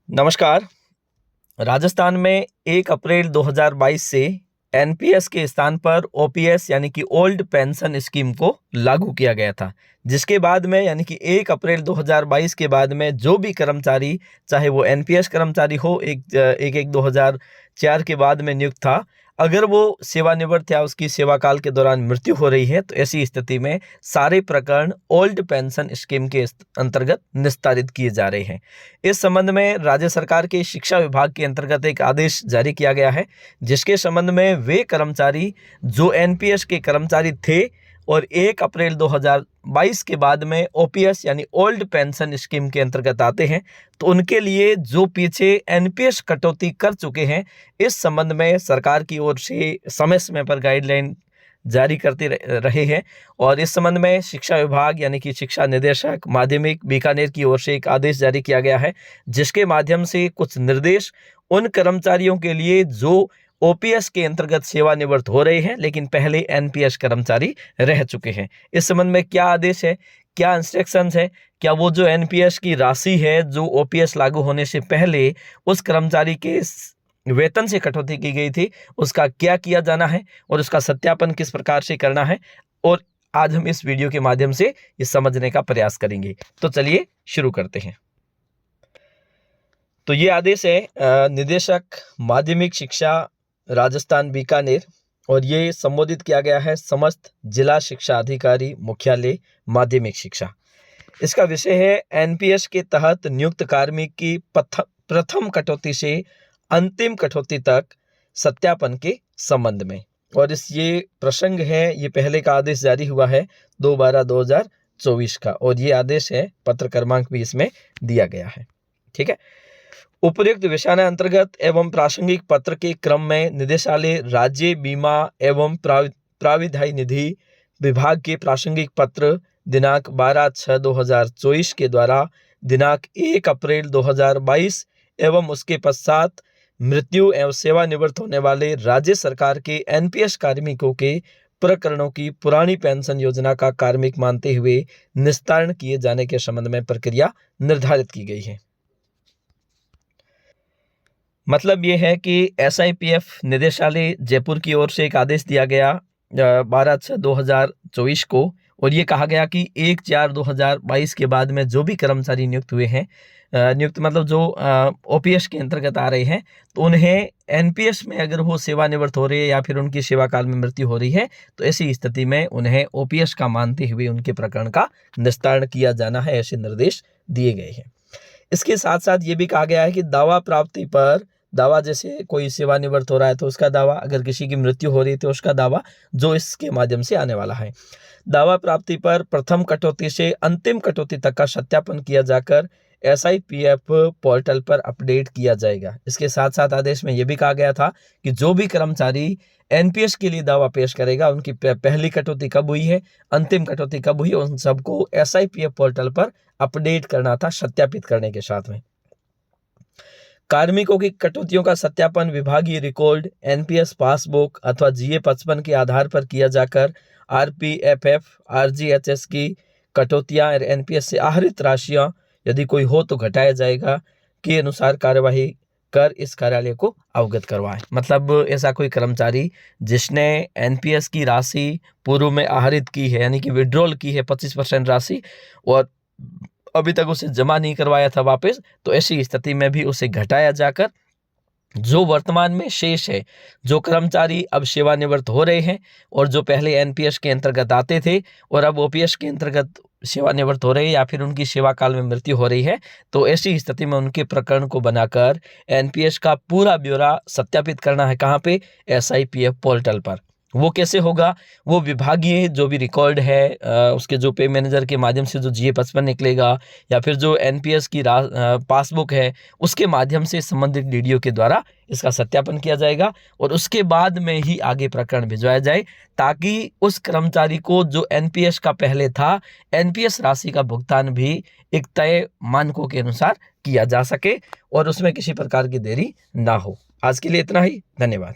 नमस्कार। राजस्थान में 1 अप्रैल 2022 से एनपीएस के स्थान पर ओपीएस यानी कि ओल्ड पेंशन स्कीम को लागू किया गया था, जिसके बाद में यानी कि 1 अप्रैल 2022 के बाद में जो भी कर्मचारी, चाहे वो एनपीएस कर्मचारी हो, 1/1/2004 के बाद में नियुक्त था, अगर वो सेवानिवृत्त या उसकी सेवा काल के दौरान मृत्यु हो रही है तो ऐसी स्थिति में सारे प्रकरण ओल्ड पेंशन स्कीम के अंतर्गत निस्तारित किए जा रहे हैं। इस संबंध में राज्य सरकार के शिक्षा विभाग के अंतर्गत एक आदेश जारी किया गया है, जिसके संबंध में वे कर्मचारी जो एनपीएस के कर्मचारी थे और 1 अप्रैल 2022 के बाद में ओपीएस यानी ओल्ड पेंशन स्कीम के अंतर्गत आते हैं, तो उनके लिए जो पीछे एनपीएस कटौती कर चुके हैं, इस संबंध में सरकार की ओर से समय समय पर गाइडलाइन जारी करते रहे हैं। और इस संबंध में शिक्षा विभाग यानी कि शिक्षा निदेशक माध्यमिक बीकानेर की ओर से एक आदेश जारी किया गया है, जिसके माध्यम से कुछ निर्देश उन कर्मचारियों के लिए जो ओपीएस के अंतर्गत सेवानिवृत्त हो रहे हैं लेकिन पहले एनपीएस कर्मचारी रह चुके हैं। इस संबंध में क्या आदेश है, क्या इंस्ट्रक्शंस है, क्या वो जो एनपीएस की राशि है जो ओपीएस लागू होने से पहले उस कर्मचारी के वेतन से कटौती की गई थी, उसका क्या किया जाना है और उसका सत्यापन किस प्रकार से करना है, और आज हम इस वीडियो के माध्यम से ये समझने का प्रयास करेंगे। तो चलिए शुरू करते हैं। तो ये आदेश है निदेशक माध्यमिक शिक्षा राजस्थान बीकानेर, और ये संबोधित किया गया है समस्त जिला शिक्षा अधिकारी मुख्यालय माध्यमिक शिक्षा। इसका विषय है एनपीएस के तहत नियुक्त कार्मिक की प्रथम कटौती से अंतिम कटौती तक सत्यापन के संबंध में। और ये प्रसंग है, ये पहले का आदेश जारी हुआ है 2/12/2024 का, और ये आदेश है, पत्र क्रमांक भी इसमें दिया गया है। ठीक है। उपयुक्त विषयान अंतर्गत एवं प्रासंगिक पत्र के क्रम में निदेशालय राज्य बीमा एवं प्राविधायी निधि विभाग के प्रासंगिक पत्र दिनांक 12/6/2024 के द्वारा दिनांक 1 अप्रैल 2022 एवं उसके पश्चात मृत्यु एवं सेवानिवृत्त होने वाले राज्य सरकार के एनपीएस कार्मिकों के प्रकरणों की पुरानी पेंशन योजना का कार्मिक मानते हुए निस्तारण किए जाने के संबंध में प्रक्रिया निर्धारित की गई है। मतलब ये है कि एसआईपीएफ निदेशालय जयपुर की ओर से एक आदेश दिया गया 12/6/2024 को, और ये कहा गया कि 1/4/2022 के बाद में जो भी कर्मचारी नियुक्त हुए हैं, नियुक्त मतलब जो ओपीएस के अंतर्गत आ रहे हैं, तो उन्हें एनपीएस में अगर वो सेवानिवृत्त हो रही है या फिर उनकी सेवा काल में मृत्यु हो रही है, तो ऐसी स्थिति में उन्हें ओपीएस का मानते हुए उनके प्रकरण का निस्तारण किया जाना है, ऐसे निर्देश दिए गए हैं। इसके साथ साथ ये भी कहा गया है कि दावा प्राप्ति पर, दावा जैसे कोई सेवानिवृत्त हो रहा है तो उसका दावा, अगर किसी की मृत्यु हो रही है तो उसका दावा, जो इसके माध्यम से आने वाला है। दावा प्राप्ति पर प्रथम कटौती से अंतिम कटौती तक का सत्यापन किया जाकर एसआईपीएफ पोर्टल पर अपडेट किया जाएगा। इसके साथ साथ आदेश में यह भी कहा गया था कि जो भी कर्मचारी एनपीएस के लिए दावा पेश करेगा, उनकी पहली कटौती कब हुई है, अंतिम कटौती कब हुई है, उन सबको एसआईपीएफ पोर्टल पर अपडेट करना था, सत्यापित करने के साथ में। कार्मिकों की कटौतियों का सत्यापन विभागीय रिकॉर्ड, एनपीएस पासबुक अथवा जीए 55 के आधार पर किया जाकर आरपीएफएफ आरजीएचएस की कटौतियां और एनपीएस से आहरित राशियां यदि कोई हो तो घटाया जाएगा के अनुसार कार्यवाही कर इस कार्यालय को अवगत करवाएं। मतलब ऐसा कोई कर्मचारी जिसने एनपीएस की राशि पूर्व में आहरित की है, यानी कि विड्रॉल की है 25% राशि, और अभी तक उसे जमा नहीं करवाया था वापस, तो ऐसी स्थिति में भी उसे घटाया जाकर जो वर्तमान में शेष है, जो कर्मचारी अब सेवानिवृत्त हो रहे हैं और जो पहले एनपीएस के अंतर्गत आते थे और अब ओपीएस के अंतर्गत सेवानिवृत्त हो रहे हैं या फिर उनकी सेवा काल में मृत्यु हो रही है, तो ऐसी स्थिति में उनके प्रकरण को बनाकर एनपीएस का पूरा ब्यौरा सत्यापित करना है। कहाँ पे? एसआईपीएफ पोर्टल पर। वो कैसे होगा? वो विभागीय जो भी रिकॉर्ड है, उसके जो पे मैनेजर के माध्यम से जो जीए 55 निकलेगा या फिर जो एनपीएस की पासबुक है, उसके माध्यम से संबंधित डीडीओ के द्वारा इसका सत्यापन किया जाएगा और उसके बाद में ही आगे प्रकरण भिजवाया जाए, ताकि उस कर्मचारी को जो एनपीएस का पहले था, एनपीएस राशि का भुगतान भी एक तय मानकों के अनुसार किया जा सके और उसमें किसी प्रकार की देरी ना हो। आज के लिए इतना ही। धन्यवाद।